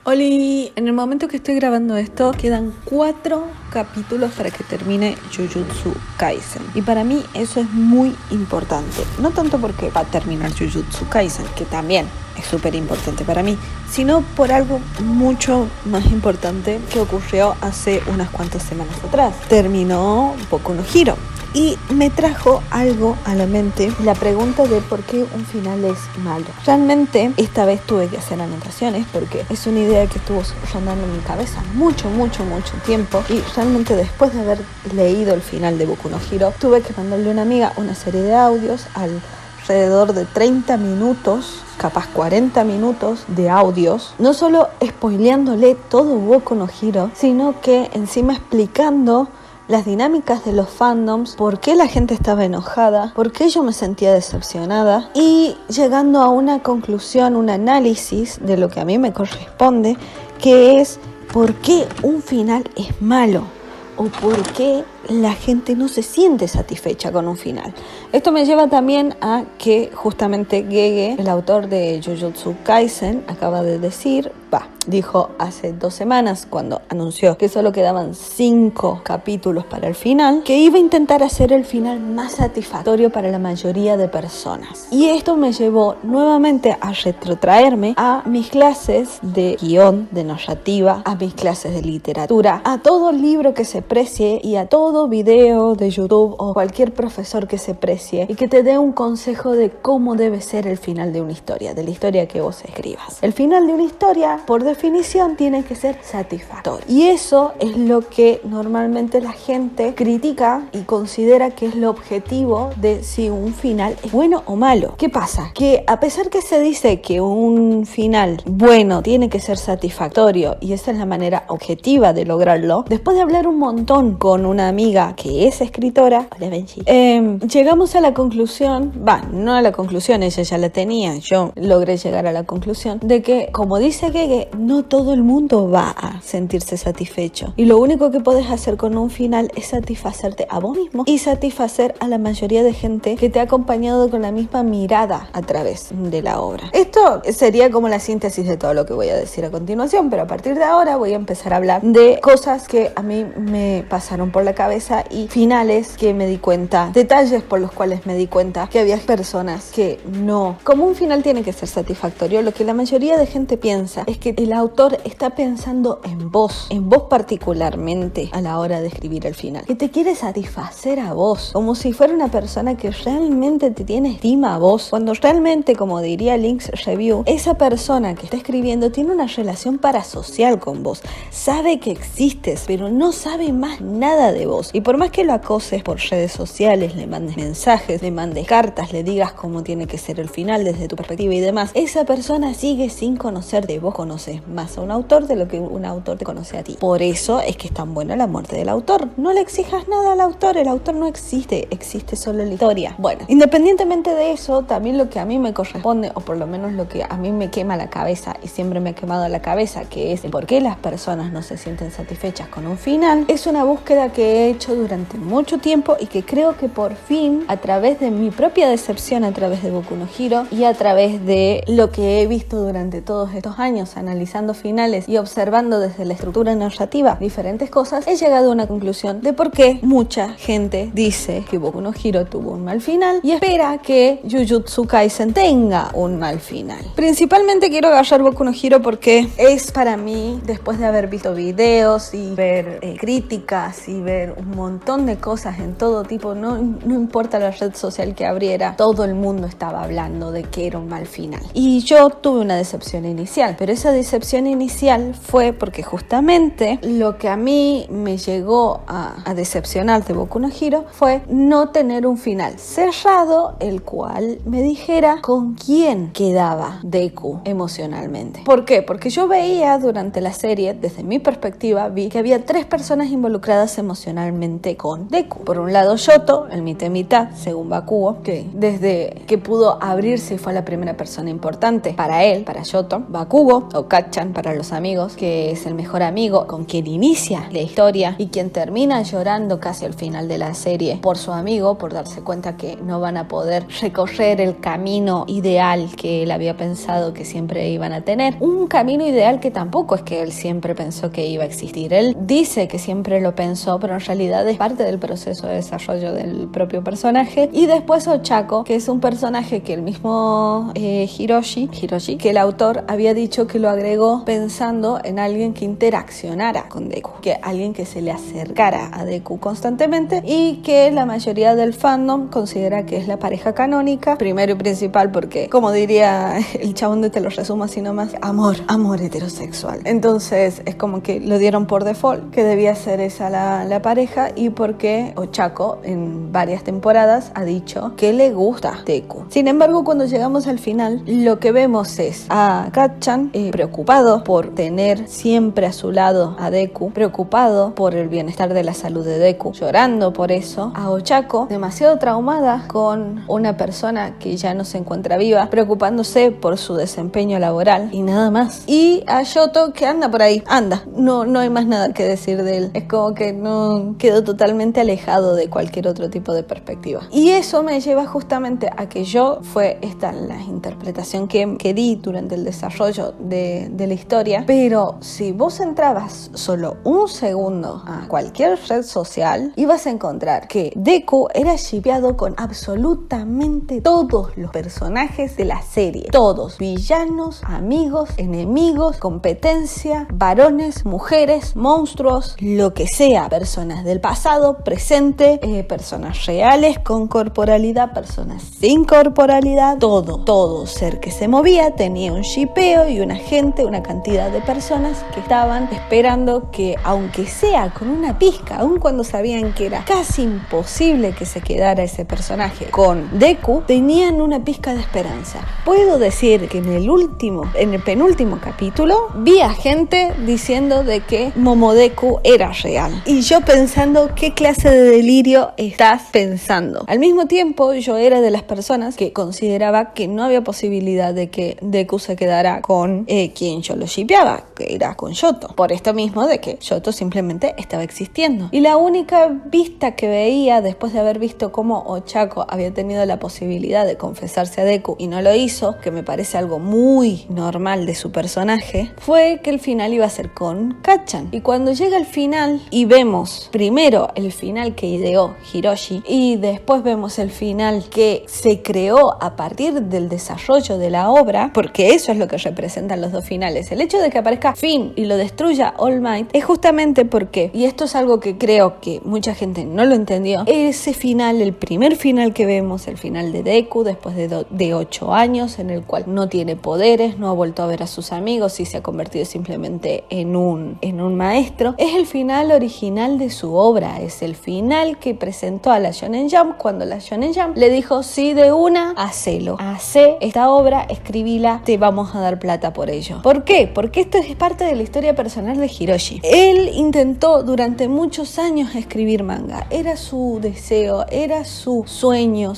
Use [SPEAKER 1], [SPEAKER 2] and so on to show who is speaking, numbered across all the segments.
[SPEAKER 1] Oli, en el momento que estoy grabando esto, quedan 4 capítulos para que termine Jujutsu Kaisen. Y para mí eso es muy importante. No tanto porque va a terminar Jujutsu Kaisen, que también es súper importante para mí, sino por algo mucho más importante que ocurrió hace unas cuantas semanas atrás. Terminó Boku no Hero. Y me trajo algo a la mente, la pregunta de por qué un final es malo. Realmente esta vez tuve que hacer anotaciones porque es una idea que estuvo rondando en mi cabeza mucho tiempo, y realmente después de haber leído el final de Boku no Hero tuve que mandarle a una amiga una serie de audios alrededor de 30 minutos, capaz 40 minutos de audios, no solo spoileándole todo Boku no Hero, sino que encima explicando las dinámicas de los fandoms, por qué la gente estaba enojada, por qué yo me sentía decepcionada, y llegando a una conclusión, un análisis de lo que a mí me corresponde, que es por qué un final es malo o por qué la gente no se siente satisfecha con un final. Esto me lleva también a que justamente Gege, el autor de Jujutsu Kaisen, acaba de decir, dijo hace 2 semanas cuando anunció que solo quedaban 5 capítulos para el final, que iba a intentar hacer el final más satisfactorio para la mayoría de personas. Y esto me llevó nuevamente a retrotraerme a mis clases de guión, de narrativa, a mis clases de literatura, a todo libro que se precie y a todo video de YouTube o cualquier profesor que se precie y que te dé un consejo de cómo debe ser el final de una historia, de la historia que vos escribas. El final de una historia, por definición, tiene que ser satisfactorio. Y eso es lo que normalmente la gente critica y considera que es lo objetivo de si un final es bueno o malo. ¿Qué pasa? Que a pesar que se dice que un final bueno tiene que ser satisfactorio y esa es la manera objetiva de lograrlo, después de hablar un montón con una amiga que es escritora, hola Benji, llegamos a la conclusión, no a la conclusión, ella ya la tenía, yo logré llegar a la conclusión de que, como dice Gege, no todo el mundo va a sentirse satisfecho y lo único que puedes hacer con un final es satisfacerte a vos mismo y satisfacer a la mayoría de gente que te ha acompañado con la misma mirada a través de la obra. Esto sería como la síntesis de todo lo que voy a decir a continuación, pero a partir de ahora voy a empezar a hablar de cosas que a mí me pasaron por la cabeza y finales que me di cuenta, detalles por los cuales me di cuenta que había personas que no. Como un final tiene que ser satisfactorio, lo que la mayoría de gente piensa es que el autor está pensando en vos particularmente a la hora de escribir el final, que te quiere satisfacer a vos, como si fuera una persona que realmente te tiene estima a vos, cuando realmente, como diría Link's Review, esa persona que está escribiendo tiene una relación parasocial con vos, sabe que existes, pero no sabe más nada de vos, y por más que lo acoses por redes sociales, le mandes mensajes, le mandes cartas, le digas cómo tiene que ser el final desde tu perspectiva y demás, esa persona sigue sin conocerte. Vos conoces más a un autor de lo que un autor te conoce a ti. Por eso es que es tan buena la muerte del autor. No le exijas nada al autor, el autor no existe, existe solo la historia. Bueno, independientemente de eso, también lo que a mí me corresponde, o por lo menos lo que a mí me quema la cabeza y siempre me ha quemado la cabeza, que es el por qué las personas no se sienten satisfechas con un final, es una búsqueda que he hecho durante mucho tiempo y que creo que por fin, a través de mi propia decepción a través de Boku no Hero y a través de lo que he visto durante todos estos años analizando finales y observando desde la estructura narrativa diferentes cosas, he llegado a una conclusión de por qué mucha gente dice que Boku no Hero tuvo un mal final y espera que Jujutsu Kaisen tenga un mal final. Principalmente quiero agarrar Boku no Hero porque es para mí, después de haber visto videos y ver críticas y ver un montón de cosas en todo tipo, no importa la red social que abriera, todo el mundo estaba hablando de que era un mal final. Y yo tuve una decepción inicial, pero esa decepción inicial fue porque justamente lo que a mí me llegó a decepcionar de Boku no Hero fue no tener un final cerrado, el cual me dijera con quién quedaba Deku emocionalmente. ¿Por qué? Porque yo veía durante la serie, desde mi perspectiva, vi que había 3 personas involucradas emocionalmente emocionalmente con Deku. Por un lado Shoto, el mitad y mitad, según Bakugo, que desde que pudo abrirse fue la primera persona importante para él, para Shoto. Bakugo, o Kacchan para los amigos, que es el mejor amigo con quien inicia la historia y quien termina llorando casi al final de la serie por su amigo, por darse cuenta que no van a poder recorrer el camino ideal que él había pensado que siempre iban a tener. Un camino ideal que tampoco es que él siempre pensó que iba a existir. Él dice que siempre lo pensó, pero en realidad es parte del proceso de desarrollo del propio personaje. Y después Ochako, que es un personaje que el mismo Hiroshi, que el autor había dicho que lo agregó pensando en alguien que interaccionara con Deku, que alguien que se le acercara a Deku constantemente, y que la mayoría del fandom considera que es la pareja canónica, primero y principal porque, como diría el chabón de Te lo resumo así nomás, amor heterosexual. Entonces es como que lo dieron por default, que debía ser esa la pareja, y porque Ochako en varias temporadas ha dicho que le gusta Deku. Sin embargo, cuando llegamos al final, lo que vemos es a Kacchan preocupado por tener siempre a su lado a Deku, preocupado por el bienestar de la salud de Deku, llorando por eso, a Ochako demasiado traumada con una persona que ya no se encuentra viva, preocupándose por su desempeño laboral y nada más, y a Shoto que anda por ahí, no hay más nada que decir de él, es como que no quedó totalmente alejado de cualquier otro tipo de perspectiva. Y eso me lleva justamente a que fue esta la interpretación que di durante el desarrollo de la historia, pero si vos entrabas solo un segundo a cualquier red social, ibas a encontrar que Deku era shippeado con absolutamente todos los personajes de la serie, todos, villanos, amigos, enemigos, competencia, varones, mujeres, monstruos, lo que sea, personas del pasado, presente, personas reales con corporalidad, personas sin corporalidad, todo ser que se movía tenía un shippeo y una cantidad de personas que estaban esperando que, aunque sea con una pizca, aun cuando sabían que era casi imposible que se quedara ese personaje con Deku, tenían una pizca de esperanza. Puedo decir que en el penúltimo capítulo vi a gente diciendo de que Momodeku era real, y yo pensando, ¿qué clase de delirio estás pensando? Al mismo tiempo, yo era de las personas que consideraba que no había posibilidad de que Deku se quedara con quien yo lo shippeaba, que era con Shoto, por esto mismo de que Shoto simplemente estaba existiendo. Y la única vista que veía después de haber visto cómo Ochako había tenido la posibilidad de confesarse a Deku y no lo hizo, que me parece algo muy normal de su personaje, fue que el final iba a ser con Kacchan. Y cuando llega el final y vemos primero el final que ideó Hiroshi y después vemos el final que se creó a partir del desarrollo de la obra, porque eso es lo que representan los dos finales, el hecho de que aparezca Finn y lo destruya All Might es justamente porque, y esto es algo que creo que mucha gente no lo entendió, ese final, el primer final que vemos, el final de Deku después de 8 años, en el cual no tiene poderes, no ha vuelto a ver a sus amigos y se ha convertido simplemente en un maestro, es el final original de su obra, es el final que presentó a la Shonen Jump cuando la Shonen Jump le dijo: sí, de una, hacelo, hacé esta obra, escribíla, te vamos a dar plata por ello. ¿Por qué? Porque esto es parte de la historia personal de Hiroshi. Él intentó durante muchos años escribir manga, era su deseo, era su sueño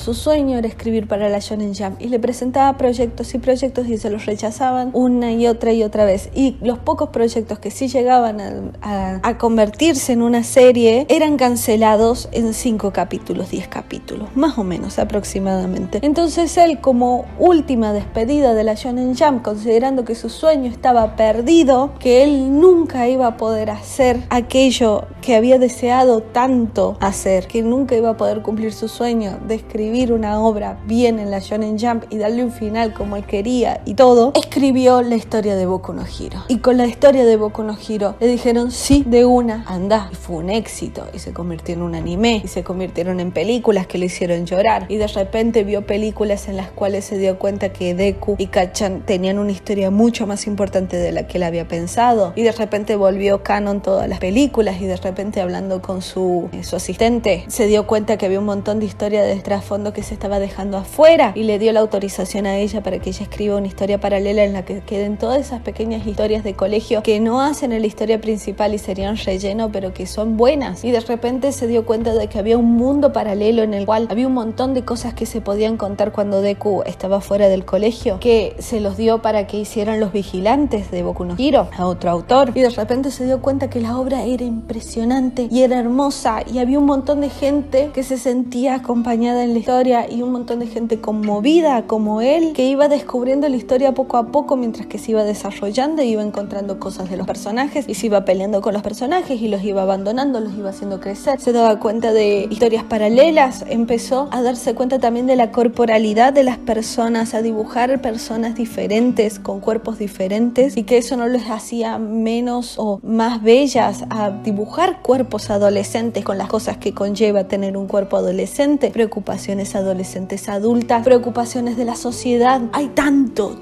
[SPEAKER 1] era escribir para la Shonen Jump, y le presentaba proyectos y se los rechazaban una y otra vez, y los pocos proyectos que sí llegaban a convertirse en una serie eran cancelados en 5 capítulos, 10 capítulos, más o menos aproximadamente. Entonces él, como última despedida de la Shonen Jump, considerando que su sueño estaba perdido, que él nunca iba a poder hacer aquello que había deseado tanto hacer, que nunca iba a poder cumplir su sueño de escribir una obra bien en la Shonen Jump y darle un final como él quería y todo, escribió la historia de Boku no Hero. Y con la historia de Boku no Hero le dijeron: sí, de una, anda. Y fue un éxito, y se convirtió en un anime, y se convirtieron en películas que le hicieron llorar, y de repente vio películas en las cuales se dio cuenta que Deku y Kacchan tenían una historia mucho más importante de la que él había pensado, y de repente volvió canon todas las películas, y de repente, hablando con su asistente, se dio cuenta que había un montón de historia de trasfondo que se estaba dejando afuera, y le dio la autorización a ella para que ella escriba una historia paralela en la que queden todas esas pequeñas historias de colegio que no hacen en la historia principal y serían relleno, pero que son buenas buenas, y de repente se dio cuenta de que había un mundo paralelo en el cual había un montón de cosas que se podían contar cuando Deku estaba fuera del colegio, que se los dio para que hicieran los vigilantes de Boku no Hero a otro autor, y de repente se dio cuenta que la obra era impresionante y era hermosa, y había un montón de gente que se sentía acompañada en la historia y un montón de gente conmovida como él, que iba descubriendo la historia poco a poco mientras que se iba desarrollando y iba encontrando cosas de los personajes y se iba peleando con los personajes y los iba abandonando, los iba haciendo crecer. Se daba cuenta de historias paralelas, empezó a darse cuenta también de la corporalidad de las personas, a dibujar personas diferentes con cuerpos diferentes, y que eso no les hacía menos o más bellas, a dibujar cuerpos adolescentes con las cosas que conlleva tener un cuerpo adolescente, preocupaciones adolescentes adultas, preocupaciones de la sociedad. Hay tanto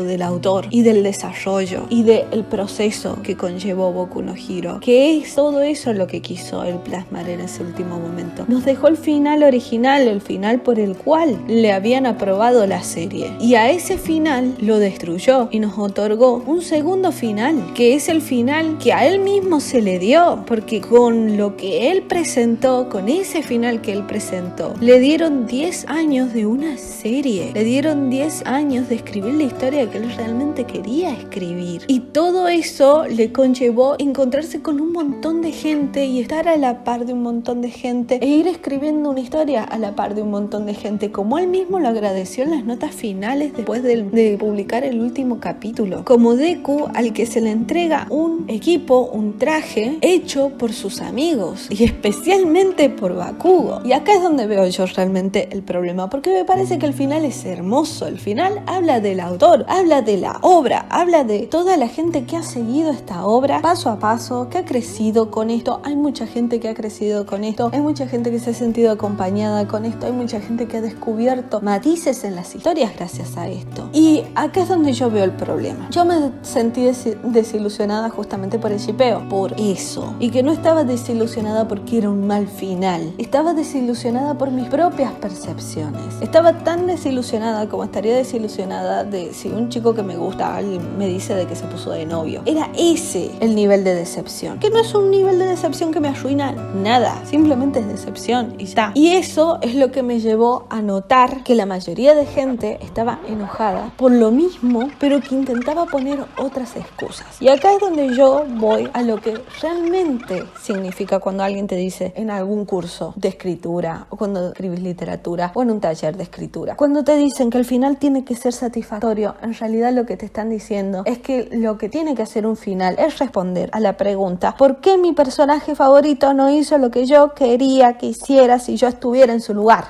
[SPEAKER 1] del autor y del desarrollo y del proceso que conllevó Boku no Hero, que es todo eso lo que quiso él plasmar en ese último momento. Nos dejó el final original, el final por el cual le habían aprobado la serie, y a ese final lo destruyó y nos otorgó un segundo final, que es el final que a él mismo se le dio, porque con lo que él presentó, con ese final que él presentó, le dieron 10 años de una serie, le dieron 10 años de escribir la historia que él realmente quería escribir, y todo eso le conllevó encontrarse con un montón de gente y estar a la par de un montón de gente e ir escribiendo una historia a la par de un montón de gente, como él mismo lo agradeció en las notas finales después de publicar el último capítulo, como Deku al que se le entrega un equipo, un traje hecho por sus amigos y especialmente por Bakugo. Y acá es donde veo yo realmente el problema, porque me parece que el final es hermoso. El final habla del autor, habla de la obra, habla de toda la gente que ha seguido esta obra paso a paso, que ha crecido con esto. Hay mucha gente que ha crecido con esto, hay mucha gente que se ha sentido acompañada con esto, hay mucha gente que ha descubierto matices en las historias gracias a esto. Y acá es donde yo veo el problema. Yo me sentí desilusionada justamente por el shipeo, por eso, y que no estaba desilusionada porque era un mal final, estaba desilusionada por mis propias percepciones. Estaba tan desilusionada como estaría desilusionada de si un chico que me gusta alguien me dice de que se puso de novio. Era ese el nivel de decepción, que no es un nivel de decepción que me arruina nada, simplemente es decepción y ya. Y eso es lo que me llevó a notar que la mayoría de gente estaba enojada por lo mismo, pero que intentaba poner otras excusas. Y acá es donde yo voy a lo que realmente significa cuando alguien te dice en algún curso de escritura, o cuando escribís literatura, o en un taller de escritura, cuando te dicen que el final tiene que ser satisfactorio, en realidad lo que te están diciendo es que lo que tiene que hacer un final es responder a la pregunta: ¿por qué mi personaje favorito no hizo lo que yo quería que hiciera si yo estuviera en su lugar?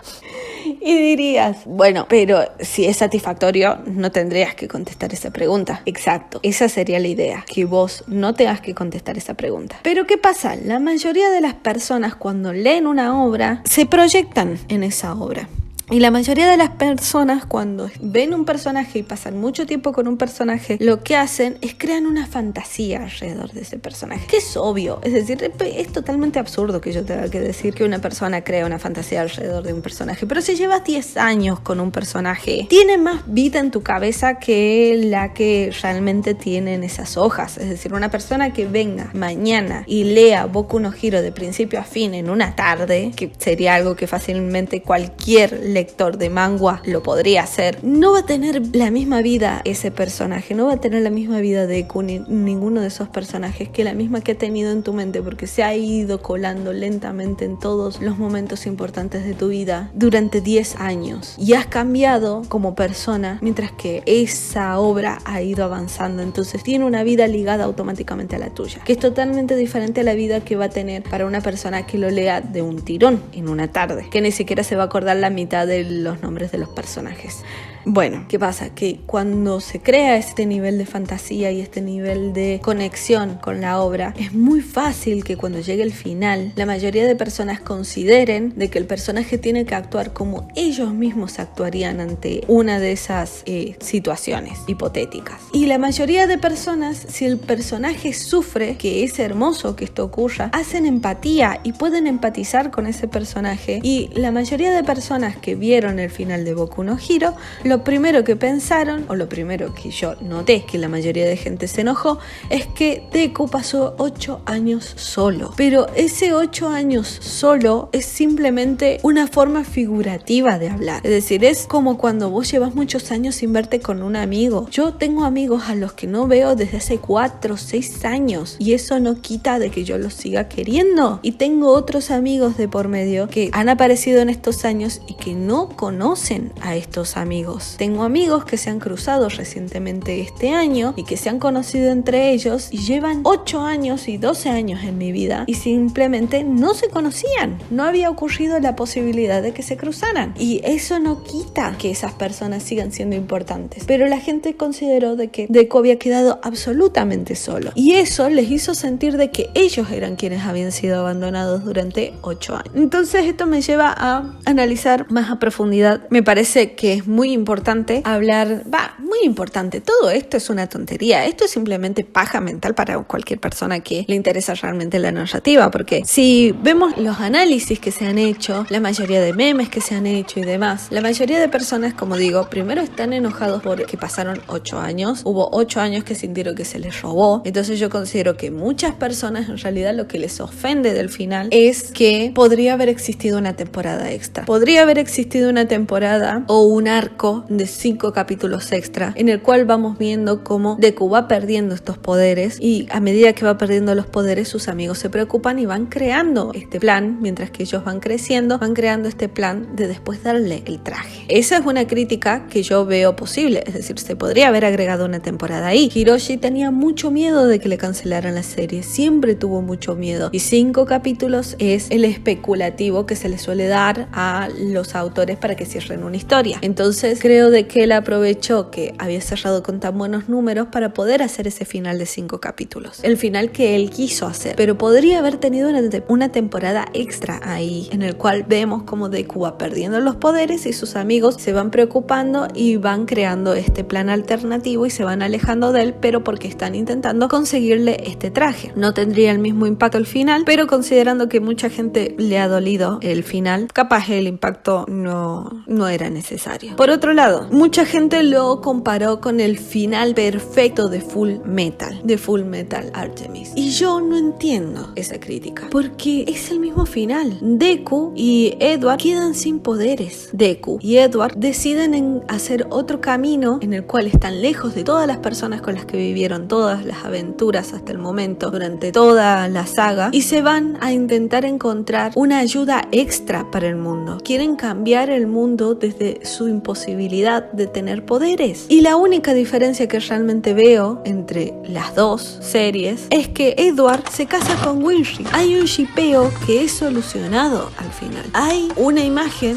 [SPEAKER 1] Y dirías, bueno, pero si es satisfactorio, no tendrías que contestar esa pregunta. Exacto, esa sería la idea, que vos no tengas que contestar esa pregunta. Pero ¿qué pasa? La mayoría de las personas cuando leen una obra se proyectan en esa obra. Y la mayoría de las personas cuando ven un personaje y pasan mucho tiempo con un personaje, lo que hacen es crean una fantasía alrededor de ese personaje, que es obvio, es decir, es totalmente absurdo que yo tenga que decir que una persona crea una fantasía alrededor de un personaje, pero si llevas 10 años con un personaje, tiene más vida en tu cabeza que la que realmente tienen esas hojas. Es decir, una persona que venga mañana y lea Boku no Hero de principio a fin en una tarde, que sería algo que fácilmente cualquier lector de manga lo podría hacer, no va a tener la misma vida ese personaje, no va a tener la misma vida de Deku ni ninguno de esos personajes que la misma que ha tenido en tu mente, porque se ha ido colando lentamente en todos los momentos importantes de tu vida durante 10 años y has cambiado como persona mientras que esa obra ha ido avanzando. Entonces tiene una vida ligada automáticamente a la tuya, que es totalmente diferente a la vida que va a tener para una persona que lo lea de un tirón en una tarde, que ni siquiera se va a acordar la mitad de los nombres de los personajes. Bueno, ¿qué pasa? Que cuando se crea este nivel de fantasía y este nivel de conexión con la obra, es muy fácil que cuando llegue el final, la mayoría de personas consideren de que el personaje tiene que actuar como ellos mismos actuarían ante una de esas situaciones hipotéticas. Y la mayoría de personas, si el personaje sufre, que es hermoso que esto ocurra, hacen empatía y pueden empatizar con ese personaje. Y la mayoría de personas que vieron el final de Boku no Hero lo primero que pensaron, o lo primero que yo noté que la mayoría de gente se enojó, es que Deku pasó 8 años solo. Pero ese 8 años solo es simplemente una forma figurativa de hablar. Es decir, es como cuando vos llevas muchos años sin verte con un amigo. Yo tengo amigos a los que no veo desde hace 4 o 6 años y eso no quita de que yo los siga queriendo. Y tengo otros amigos de por medio que han aparecido en estos años y que no conocen a estos amigos. Tengo amigos que se han cruzado recientemente este año y que se han conocido entre ellos y llevan 8 años y 12 años en mi vida y simplemente no se conocían. No había ocurrido la posibilidad de que se cruzaran y eso no quita que esas personas sigan siendo importantes. Pero la gente consideró de que Deku había quedado absolutamente solo y eso les hizo sentir de que ellos eran quienes habían sido abandonados durante 8 años. Entonces esto me lleva a analizar más a profundidad. Me parece que es muy importante hablar, muy importante, todo esto es una tontería, esto es simplemente paja mental para cualquier persona que le interesa realmente la narrativa, porque si vemos los análisis que se han hecho, la mayoría de memes que se han hecho y demás, la mayoría de personas, como digo, primero están enojados porque pasaron 8 años, hubo 8 años que sintieron que se les robó, entonces yo considero que muchas personas en realidad lo que les ofende del final es que podría haber existido una temporada extra, podría haber existido una temporada o un arco de 5 capítulos extra en el cual vamos viendo cómo Deku va perdiendo estos poderes y a medida que va perdiendo los poderes sus amigos se preocupan y van creando este plan, mientras que ellos van creciendo, van creando este plan de después darle el traje. Esa es una crítica que yo veo posible, es decir, se podría haber agregado una temporada ahí. Hiroshi tenía mucho miedo de que le cancelaran la serie, siempre tuvo mucho miedo y 5 capítulos es el especulativo que se le suele dar a los autores para que cierren una historia. Entonces creo de que él aprovechó que había cerrado con tan buenos números para poder hacer ese final de 5 capítulos, el final que él quiso hacer, pero podría haber tenido una temporada extra ahí en el cual vemos como Deku va perdiendo los poderes y sus amigos se van preocupando y van creando este plan alternativo y se van alejando de él, pero porque están intentando conseguirle este traje. No tendría el mismo impacto al final, pero considerando que mucha gente le ha dolido el final, capaz el impacto no era necesario. Por otro lado, mucha gente lo comparó con el final perfecto de Full Metal Alchemist y yo no entiendo esa crítica porque es el mismo final. Deku y Edward quedan sin poderes. Deku y Edward deciden hacer otro camino en el cual están lejos de todas las personas con las que vivieron todas las aventuras hasta el momento durante toda la saga y se van a intentar encontrar una ayuda extra para el mundo. Quieren cambiar el mundo desde su imposibilidad de tener poderes y la única diferencia que realmente veo entre las dos series es que Edward se casa con Winry. Hay un shippeo que es solucionado al final. Hay una imagen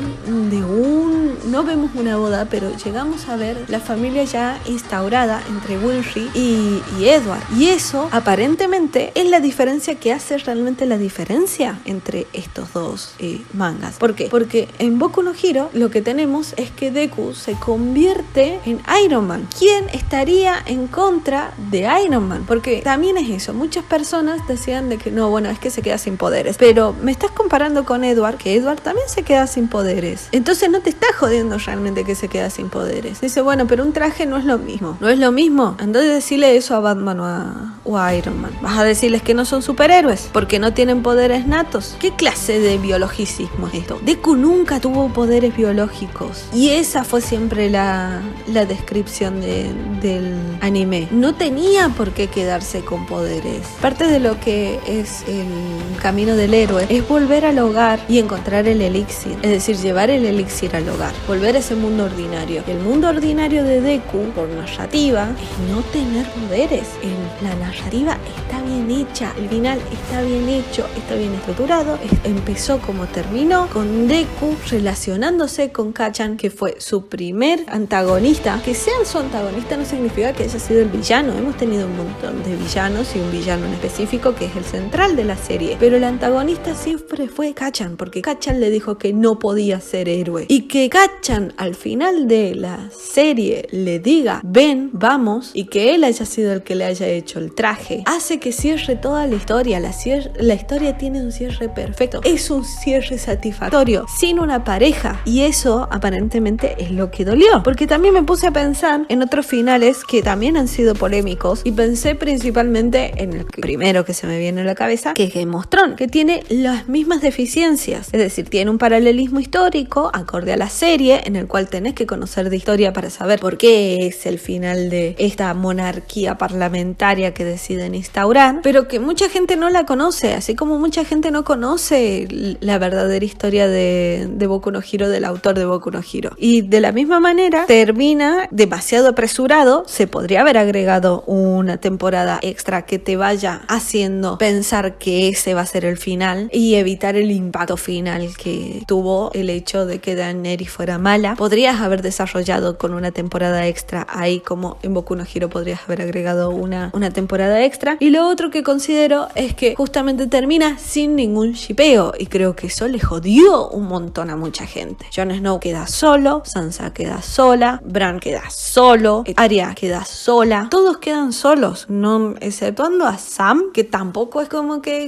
[SPEAKER 1] de no vemos una boda, pero llegamos a ver la familia ya instaurada entre Winry y Edward. Y eso aparentemente es la diferencia que hace realmente la diferencia entre estos dos mangas. ¿Por qué? Porque en Boku no Hero lo que tenemos es que Deku se convierte en Iron Man. ¿Quién estaría en contra de Iron Man? Porque también es eso. Muchas personas decían de que no, bueno, es que se queda sin poderes. Pero me estás comparando con Edward, que Edward también se queda sin poderes. Entonces no te está jodiendo realmente que se queda sin poderes. Dice, bueno, pero un traje no es lo mismo. ¿No es lo mismo? Anda a decirle eso a Batman o a Iron Man. Vas a decirles que no son superhéroes porque no tienen poderes natos. ¿Qué clase de biologicismo es esto? Deku nunca tuvo poderes biológicos. Y esa fue siempre la descripción del anime. No tenía por qué quedarse con poderes. Parte de lo que es el camino del héroe es volver al hogar y encontrar el elixir. Es decir, llevar el elixir al hogar. Volver a ese mundo ordinario. El mundo ordinario de Deku, por narrativa, es no tener poderes. La narrativa está bien hecha. El final está bien hecho. Está bien estructurado. Empezó como terminó, con Deku relacionándose con Kacchan, que fue su primer antagonista. Que sea su antagonista no significa que haya sido el villano. Hemos tenido un montón de villanos y un villano en específico que es el central de la serie. Pero el antagonista siempre fue Kacchan, porque Kacchan le dijo que no podía ser héroe. Y que Kacchan al final de la serie le diga, ven, vamos, y que él haya sido el que le haya hecho el traje, hace que cierre toda la historia. La historia tiene un cierre perfecto. Es un cierre satisfactorio, sin una pareja. Y eso aparentemente es lo lo que dolió, porque también me puse a pensar en otros finales que también han sido polémicos y pensé principalmente en el primero que se me viene a la cabeza, que es Game of Thrones, que tiene las mismas deficiencias, es decir, tiene un paralelismo histórico acorde a la serie en el cual tenés que conocer de historia para saber por qué es el final de esta monarquía parlamentaria que deciden instaurar, pero que mucha gente no la conoce, así como mucha gente no conoce la verdadera historia de Boku no Hero, del autor de Boku no Hero. Y de la misma manera termina demasiado apresurado. Se podría haber agregado una temporada extra que te vaya haciendo pensar que ese va a ser el final y evitar el impacto final que tuvo el hecho de que Daenerys fuera mala. Podrías haber desarrollado con una temporada extra ahí, como en Boku no Hero podrías haber agregado una temporada extra. Y lo otro que considero es que justamente termina sin ningún shipeo, y creo que eso le jodió un montón a mucha gente. Jon Snow queda solo, Sansa queda sola, Bran queda solo, Arya queda sola, todos quedan solos, no, exceptuando a Sam, que tampoco es como que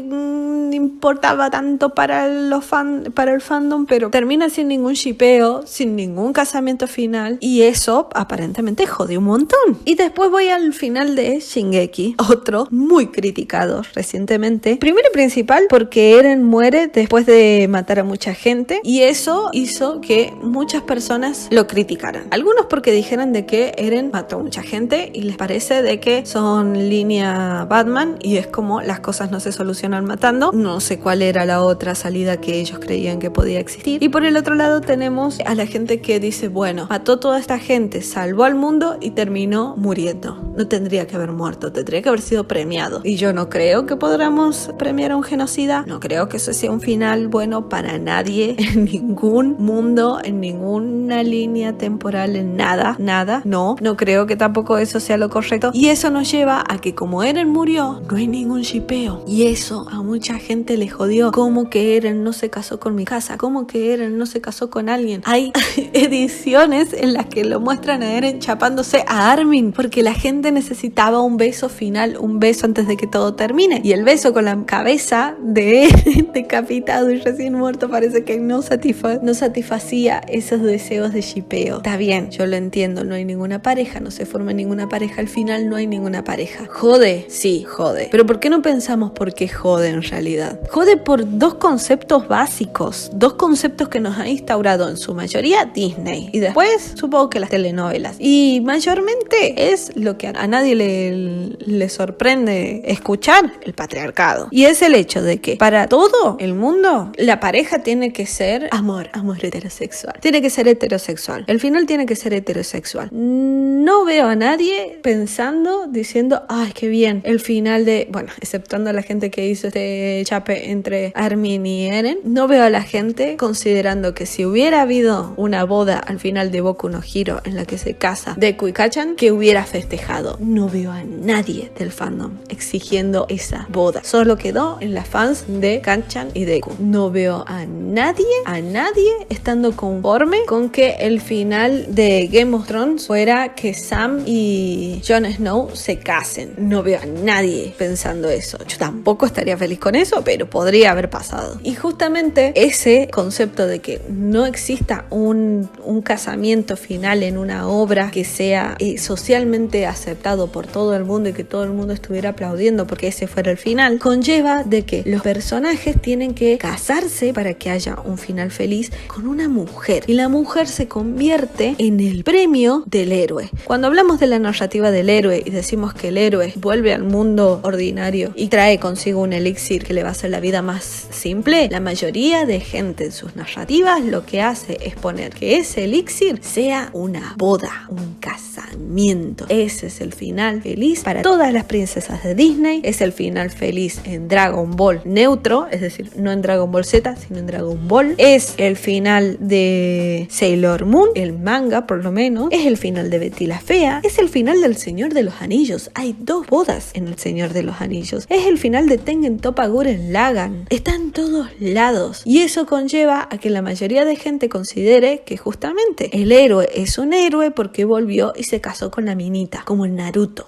[SPEAKER 1] importaba tanto para el fandom, pero termina sin ningún shipeo, sin ningún casamiento final, y eso aparentemente jodió un montón. Y después voy al final de Shingeki, otro muy criticado recientemente, primero y principal porque Eren muere después de matar a mucha gente, y eso hizo que muchas personas lo criticaran. Algunos porque dijeran de que Eren mató a mucha gente y les parece de que son línea Batman y es como las cosas no se solucionan matando. No sé cuál era la otra salida que ellos creían que podía existir. Y por el otro lado tenemos a la gente que dice, bueno, mató toda esta gente, salvó al mundo y terminó muriendo. No tendría que haber muerto, tendría que haber sido premiado. Y yo no creo que podamos premiar a un genocida. No creo que eso sea un final bueno para nadie, en ningún mundo, en ninguna línea temporal, en nada. No creo que tampoco eso sea lo correcto. Y eso nos lleva a que como Eren murió, no hay ningún shipeo. Y eso a mucha gente le jodió. ¿Cómo que Eren no se casó con Mikasa? ¿Cómo que Eren no se casó con alguien? Hay ediciones en las que lo muestran a Eren chapándose a Armin, porque la gente necesitaba un beso final, un beso antes de que todo termine. Y el beso con la cabeza de Eren decapitado y recién muerto parece que no satisfacía esos deseos de shipeo. Está bien, yo lo entiendo, no hay ninguna pareja, no se forma ninguna pareja, al final no hay ninguna pareja. ¿Jode? Sí, jode. Pero ¿por qué no pensamos por qué jode en realidad? Jode por dos conceptos básicos, dos conceptos que nos ha instaurado en su mayoría Disney y después supongo que las telenovelas, y mayormente es lo que a nadie le sorprende escuchar, el patriarcado, y es el hecho de que para todo el mundo la pareja tiene que ser amor heterosexual, tiene que ser heterosexual, el final tiene que ser heterosexual. No veo a nadie pensando, diciendo, ay, qué bien, el final de, bueno, exceptuando a la gente que hizo este chape entre Armin y Eren, no veo a la gente considerando que si hubiera habido una boda al final de Boku no Hero en la que se casa Deku y Kacchan, que hubiera festejado. No veo a nadie del fandom exigiendo esa boda. Solo quedó en las fans de Kacchan y Deku. No veo a nadie estando conforme con que el final de Game of Thrones fuera que Sam y Jon Snow se casen. No veo a nadie pensando eso. Yo tampoco estaría feliz con eso, pero podría haber pasado. Y justamente ese concepto de que no exista un casamiento final en una obra que sea socialmente aceptado por todo el mundo y que todo el mundo estuviera aplaudiendo porque ese fuera el final, conlleva de que los personajes tienen que casarse para que haya un final feliz con una mujer, y la mujer se convierte en el premio del héroe. Cuando hablamos de la narrativa del héroe y decimos que el héroe vuelve al mundo ordinario y trae consigo un elixir que le va a hacer la vida más simple, la mayoría de gente en sus narrativas lo que hace es poner que ese elixir sea una boda, un casamiento. Ese es el final feliz para todas las princesas de Disney, es el final feliz en Dragon Ball neutro, es decir, no en Dragon Ball Z, sino en Dragon Ball. Es el final de Sailor Moon, el manga por lo menos, es el final de Betty la Fea, es el final del Señor de los Anillos, hay 2 bodas en el Señor de los Anillos, es el final de Tengen Toppa Gurren Lagann, está en todos lados, y eso conlleva a que la mayoría de gente considere que justamente el héroe es un héroe porque volvió y se casó con la minita, como en Naruto.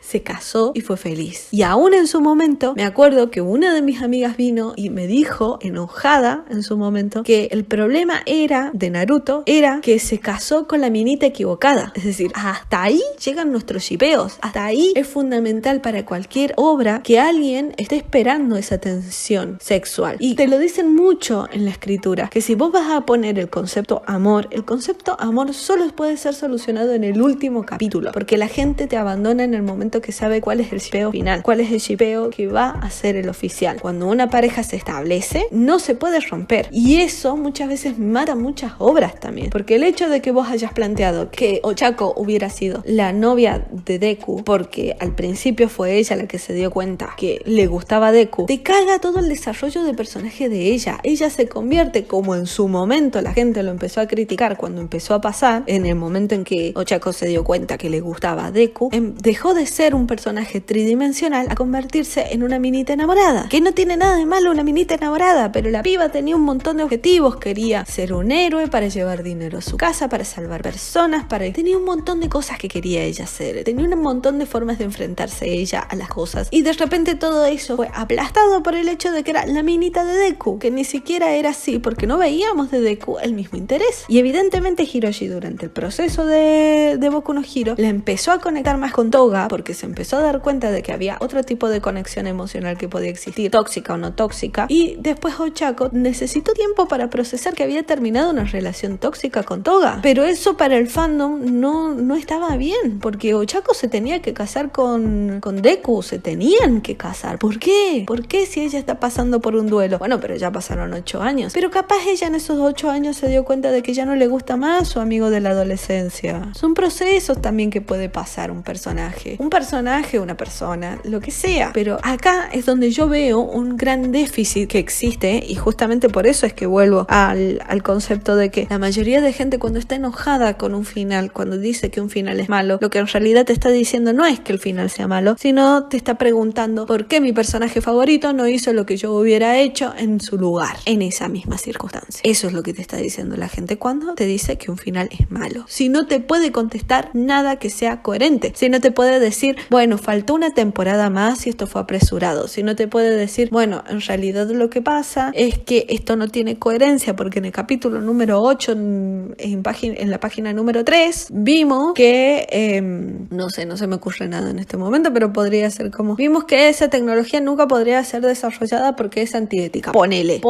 [SPEAKER 1] se casó y fue feliz. Y aún en su momento, me acuerdo que una de mis amigas vino y me dijo, enojada en su momento, que el problema de Naruto era que se casó con la minita equivocada. Es decir, hasta ahí llegan nuestros shippeos. Hasta ahí es fundamental para cualquier obra que alguien esté esperando esa tensión sexual. Y te lo dicen mucho en la escritura, que si vos vas a poner el concepto amor solo puede ser solucionado en el último capítulo, porque la gente te abandona en el momento que sabe cuál es el shippeo final, cuál es el shippeo que va a ser el oficial. Cuando una pareja se establece, no se puede romper, y eso muchas veces mata muchas obras también, porque el hecho de que vos hayas planteado que Ochako hubiera sido la novia de Deku, porque al principio fue ella la que se dio cuenta que le gustaba Deku, te caga todo el desarrollo de personaje de ella. Ella se convierte, como en su momento la gente lo empezó a criticar cuando empezó a pasar, en el momento en que Ochako se dio cuenta que le gustaba Deku, dejó de ser un personaje tridimensional a convertirse en una minita enamorada, que no tiene nada de malo una minita enamorada, pero la piba tenía un montón de objetivos. Quería ser un héroe para llevar dinero a su casa, para salvar personas, tenía un montón de cosas que quería ella hacer, tenía un montón de formas de enfrentarse ella a las cosas, y de repente todo eso fue aplastado por el hecho de que era la minita de Deku, que ni siquiera era así, porque no veíamos de Deku el mismo interés. Y evidentemente Hiroshi, durante el proceso de Boku no Hero, le empezó a conectar más con Toga, porque se empezó a dar cuenta de que había otro tipo de conexión emocional que podía existir, tóxica o no tóxica, y después Ochako necesitó tiempo para procesar que había terminado una relación tóxica con Toga. Pero eso para el fandom no estaba bien, porque Ochako se tenía que casar con Deku, se tenían que casar. ¿Por qué? ¿Por qué si ella está pasando por un duelo? Bueno, pero ya pasaron 8 años. Pero capaz ella en esos 8 años se dio cuenta de que ya no le gusta más su amigo de la adolescencia. Son procesos también que puede pasar un personaje, una persona, lo que sea. Pero acá es donde yo veo un gran déficit que existe, y justamente por eso es que vuelvo al concepto de que la mayoría de gente, cuando está enojada con un final, cuando dice que un final es malo, lo que en realidad te está diciendo no es que el final sea malo, sino te está preguntando por qué mi personaje favorito no hizo lo que yo hubiera hecho en su lugar, en esa misma circunstancia. Eso es lo que te está diciendo la gente cuando te dice que un final es malo. Si no te puede contestar nada que sea coherente, si no te puede decir, bueno, faltó una temporada más y esto fue apresurado, si no te puede decir, bueno, en realidad lo que pasa es que esto no tiene coherencia, porque en el capítulo número 8 en la página número 3 vimos que no se me ocurre nada en este momento, pero podría ser como, vimos que esa tecnología nunca podría ser desarrollada porque es antiética. Ponele,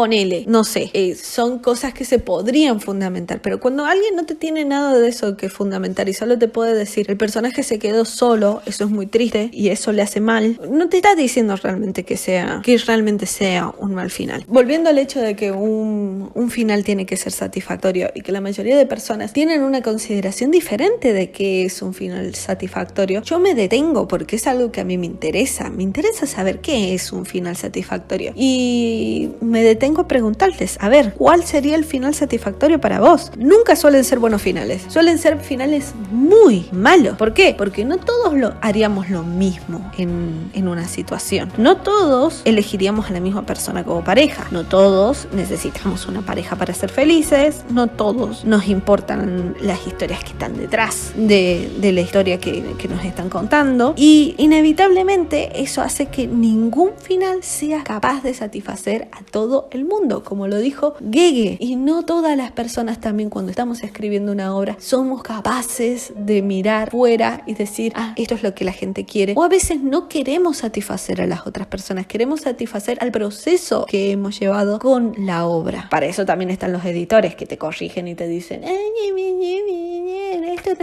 [SPEAKER 1] no sé, son cosas que se podrían fundamentar, pero cuando alguien no te tiene nada de eso que fundamentar y solo te puede decir, el personaje se quedó solo, eso es muy triste y eso le hace mal, no te está diciendo realmente que realmente sea un mal final. Volviendo al hecho de que un final tiene que ser satisfactorio, y que la mayoría de personas tienen una consideración diferente de qué es un final satisfactorio, yo me detengo porque es algo que a mí me interesa saber qué es un final satisfactorio, y me detengo a preguntarles, a ver, ¿cuál sería el final satisfactorio para vos? Nunca suelen ser buenos finales, suelen ser finales muy malos. ¿Por qué? Porque no todos haríamos lo mismo en una situación, no todos elegiríamos a la misma persona como pareja, no todos necesitamos una pareja para ser felices, no todos nos importan las historias que están detrás de la historia que nos están contando, y inevitablemente eso hace que ningún final sea capaz de satisfacer a todo el mundo, como lo dijo Gege. Y no todas las personas también, cuando estamos escribiendo una obra, somos capaces de mirar fuera y decir, esto es lo que la gente quiere, o a veces no queremos satisfacer a las otras personas, queremos satisfacer al proceso que hemos llevado con la obra. Para eso también están los editores que te corrigen y te dicen,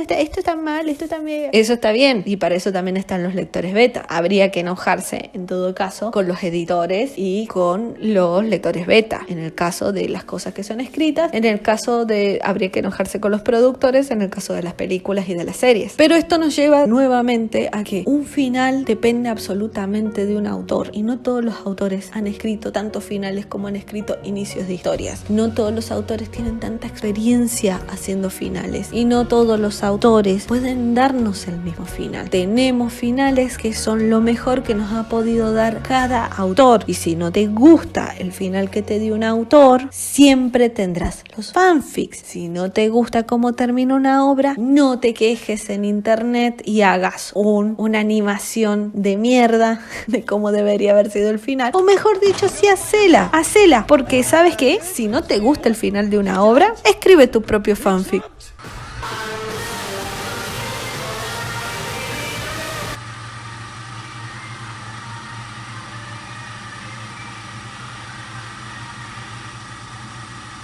[SPEAKER 1] esto está mal, esto está bien. Eso está bien, y para eso también están los lectores beta. Habría que enojarse en todo caso con los editores y con los lectores beta en el caso de las cosas que son escritas, en el caso de habría que enojarse con los productores en el caso de las películas y de las series. Pero esto nos lleva nuevamente a que un final depende absolutamente de un autor, y no todos los autores han escrito tantos finales como han escrito inicios de historias. No todos los autores tienen tanta experiencia haciendo finales, y no todos los los autores pueden darnos el mismo final. Tenemos finales que son lo mejor que nos ha podido dar cada autor. Y si no te gusta el final que te dio un autor, siempre tendrás los fanfics. Si no te gusta cómo termina una obra, no te quejes en internet y hagas una animación de mierda de cómo debería haber sido el final. O mejor dicho, sí, hacela, porque ¿sabes qué? Si no te gusta el final de una obra, escribe tu propio fanfic.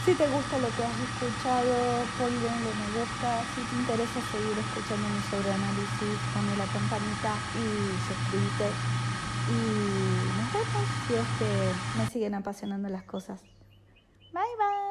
[SPEAKER 1] Si te gusta lo que has escuchado, ponle un me gusta. Si te interesa seguir escuchando mi sobreanálisis, ponle la campanita y suscríbete. Y nos vemos si es que me siguen apasionando las cosas. Bye bye.